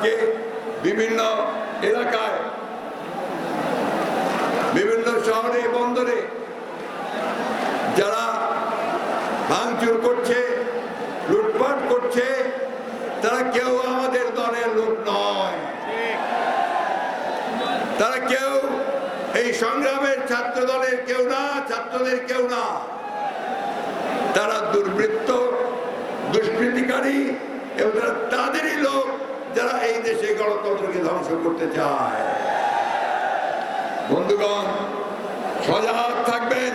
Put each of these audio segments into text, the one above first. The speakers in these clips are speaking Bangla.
আজকে বিভিন্ন এলাকায়, বিভিন্ন শহরে বন্দরে যারা ভাঙচুর করছে, লুটপাট করছে, তারা কেউ আমাদের দলের লোক নয়। তারা কেউ এই সংগ্রামের ছাত্র দলের কেউ না, ছাত্রদের কেউ না। তারা দুর্বৃত্ত, দুষ্কৃতিকারী এবং তাদেরই লোক যারা এই দেশে গণতন্ত্রকে ধ্বংস করতে চায়। বন্ধুগণ, সজাগ থাকবেন,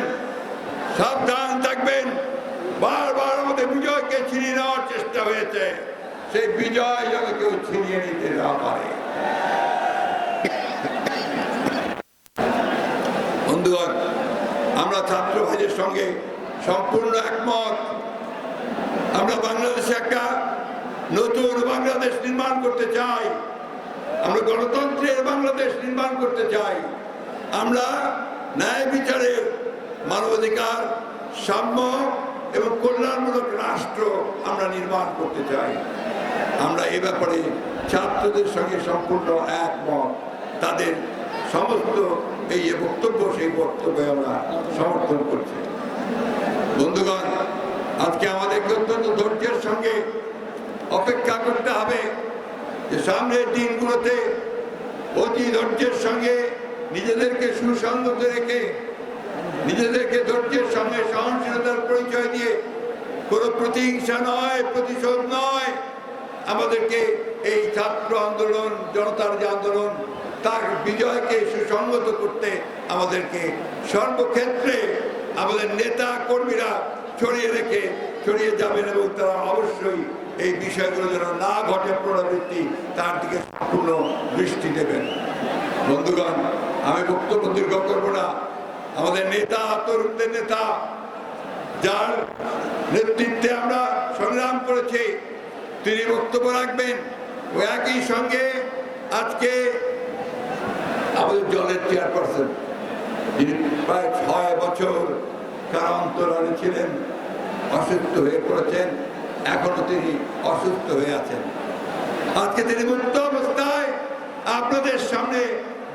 সাবধান থাকবেন। বারবার আমাদের বিজয়কে ছিনিয়ে নেওয়ার চেষ্টা হয়েছে, সেই বিজয় যেন কেউ ছিনিয়ে নিতে না পারে। বন্ধুগণ, আমরা ছাত্র ভাইদের সঙ্গে সম্পূর্ণ একমত। আমরা বাংলাদেশে একটা নতুন বাংলাদেশ নির্মাণ করতে চাই। আমরা গণতন্ত্রের বাংলাদেশ নির্মাণ করতে চাই। আমরা ন্যায় বিচারের, মানবাধিকার, সাম্য এবং কল্যাণমূলক রাষ্ট্র আমরা নির্মাণ করতে চাই। আমরা এ ব্যাপারে ছাত্রদের সঙ্গে সম্পূর্ণ একমত। তাদের সমস্ত এই বক্তব্য, সেই বক্তব্যে আমরা সমর্থন করছি। বন্ধুগণ, আজকে আমাদেরকে অত্যন্ত ধৈর্যের সঙ্গে অপেক্ষা করতে হবে যে সামনের দিনগুলোতে অতি ধৈর্যের সঙ্গে নিজেদেরকে সুসংগত রেখে, নিজেদেরকে ধৈর্যের সঙ্গে সহনশীলতার পরিচয় দিয়ে, কোনো প্রতিহিংসা নয়, প্রতিশোধ নয়, আমাদেরকে এই ছাত্র আন্দোলন, জনতার যে আন্দোলন, তার বিজয়কে সুসংগত করতে আমাদেরকে সর্বক্ষেত্রে আমাদের নেতা কর্মীরা ছড়িয়ে যাবেন এবং তারা অবশ্যই এই বিষয়গুলো যেন না ঘটে পুনরাবৃত্তি, তার দিকে সম্পূর্ণ দৃষ্টি দেবেন। বন্ধুগণ, আমি বক্তব্য দীর্ঘ করবো না। আমাদের নেতা, তরুণদের নেতা, যার নেতৃত্বে আমরা সংগ্রাম করেছি, তিনি বক্তব্য রাখবেন। ও একই সঙ্গে আজকে আমাদের দলের চেয়ারপারসন, যিনি প্রায় 6 বছর কারান্তরালে ছিলেন, অসুস্থ হয়ে পড়েছেন, এখনো তিনি অসুস্থ হয়ে আছেন। আজকে তিনি মুক্ত অবস্থায় আপনাদের সামনে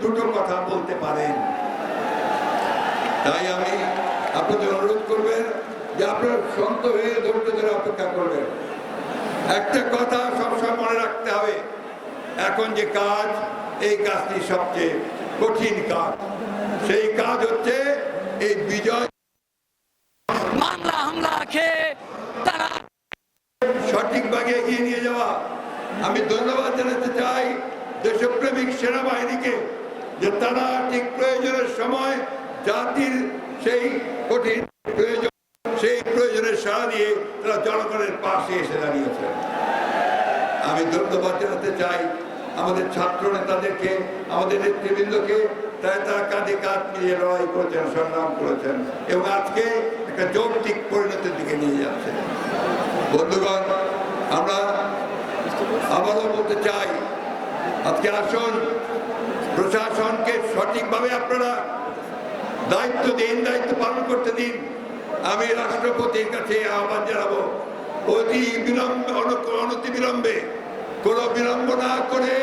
দুটো কথা বলতে পারেন। তাই আমি আপনাদের অনুরোধ করবেন যে আপনারা শান্ত হয়ে ধৈর্য ধরে অপেক্ষা করবেন। একটা কথা সবসময় মনে রাখতে হবে, এখন যে কাজ, এই কাজটি সবচেয়ে কঠিন কাজ। সেই কাজ হচ্ছে এই বিজয় মামলা হামলা খেয়ে তারা সঠিকভাবে এগিয়ে নিয়ে যাওয়া। আমি ধন্যবাদ জানাতে চাই দেশপ্রেমিক সেনাবাহিনীকে, যে তারা ঠিক প্রয়োজনের সময় জাতির সেই কঠিন প্রয়োজন, সেই প্রয়োজনের সাড়া দিয়ে তারা জনগণের পাশে এসে দাঁড়িয়েছে। আমি ধন্যবাদ জানাতে চাই আমাদের ছাত্র নেতাদেরকে, আমাদের নেতৃবৃন্দকে, তারা কাঁধে কাঁধ মিলিয়ে লড়াই করেছেন, সংগ্রাম করেছেন এবং আজকে একটা যৌক্তিক পরিণতির দিকে নিয়ে যাচ্ছে। বন্ধুগণ, আমরা আবারও বলতে চাই, আজকে আসুন প্রশাসনকে সঠিকভাবে আপনারা দায়িত্ব দিন, দায়িত্ব পালন করতে দিন। আমি রাষ্ট্রপতির কাছে আহ্বান জানাবো, অনতিবিলম্বে, কোনো বিলম্ব না করে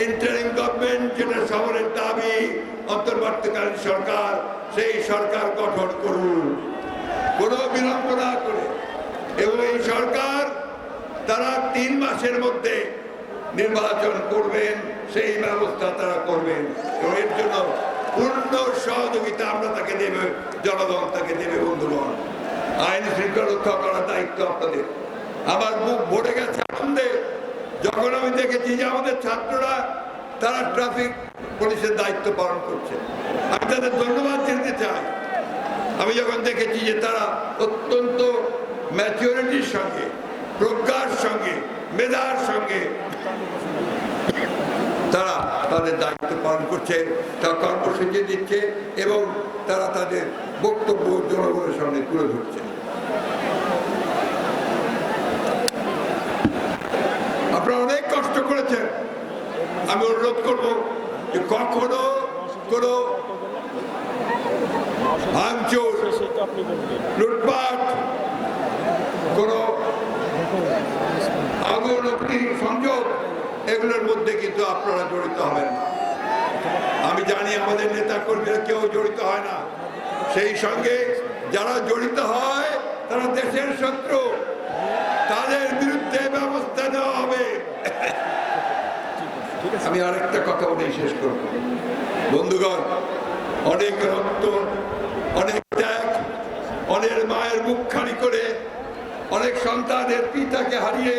ইন্টারিম গভর্নমেন্ট, যেটা শহরের দাবি, অন্তর্বর্তীকালীন সরকার, সেই সরকার গঠন করুন কোনো বিলম্ব না করে। এবং এই সরকার তারা 3 মাসের মধ্যে নির্বাচন করবেন, সেই ব্যবস্থা তারা করবেন এবং এর জন্য পূর্ণ সহযোগিতা আমরা তাকে দেবে, জনগণ তাকে দেবে। বন্ধুগণ, আইন শৃঙ্খলা রক্ষা করার দায়িত্ব আপনাদের। আমার বুক ভরে গেছে আনন্দে যখন আমি দেখেছি যে আমাদের ছাত্ররা তারা ট্রাফিক পুলিশের দায়িত্ব পালন করছে। আমি তাদের ধন্যবাদ জানাতে চাই। আমি যখন দেখেছি যে তারা অত্যন্ত ম্যাচিউরিটির সঙ্গে, প্রজ্ঞার সঙ্গে, মেধার সঙ্গে তারা তাদের দায়িত্ব পালন করছে, তারা কর্মসূচি দিচ্ছে এবং তারা তাদের বক্তব্য জনগণের সামনে তুলে ধরছে। আপনারা অনেক কষ্ট করেছেন। আমি অনুরোধ করবো যে কখনো কোনো ভাঙচুর, লুটপাট, কোনো আগুন সংযোগ এগুলোর মধ্যে কিন্তু আপনারা জড়িত হবেন না। আমি জানি আমাদের নেতা কর্মীরা কেউ জড়িত হয় না, সেই সঙ্গে যারা জড়িত হয় তারা দেশের শত্রু, তাদের বিরুদ্ধে ব্যবস্থা নেওয়া হবে। আমি আরেকটা কথা বলে শেষ করব। বন্ধুগণ, অনেক রক্ত, অনেক ত্যাগ, অনেক মায়ের মুখ খালি করে, অনেক সন্তানের পিতাকে হারিয়ে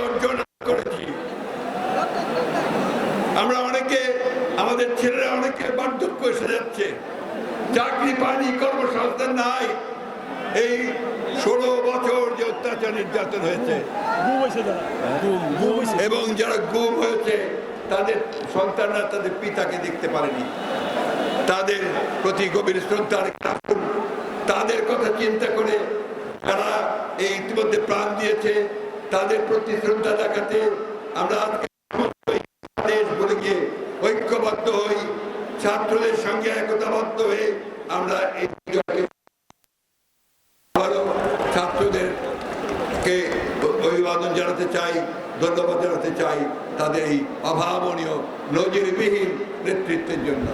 অর্জন করেছি। আমরা অনেকে, আমাদের ছেলেরা অনেকে বার্ধক্য এসে যাচ্ছে, চাকরি পায়নি, কর্মসংস্থান নাই। এই 16 বছর যে অত্যাচার নির্যাতন হয়েছে এবং যারা গুম হয়েছে তাদের সন্তানরা তাদের পিতাকে দেখতে পারেনি, তাদের প্রতি গভীর শ্রদ্ধা রাখুন। তাদের কথা চিন্তা করে যারা এই ইতিমধ্যে প্রাণ দিয়েছে তাদের প্রতি শ্রদ্ধা দেখাতে আমরা আজকে দেশ বলে গিয়ে ঐক্যবদ্ধ হই, ছাত্রদের সঙ্গে একতাবদ্ধ হয়ে আমরা এই ছাত্রদেরকে অভিবাদন জানাতে চাই, ধন্যবাদ জানাতে চাই তাদের এই অভাবনীয় নজিরবিহীন নেতৃত্বের জন্য।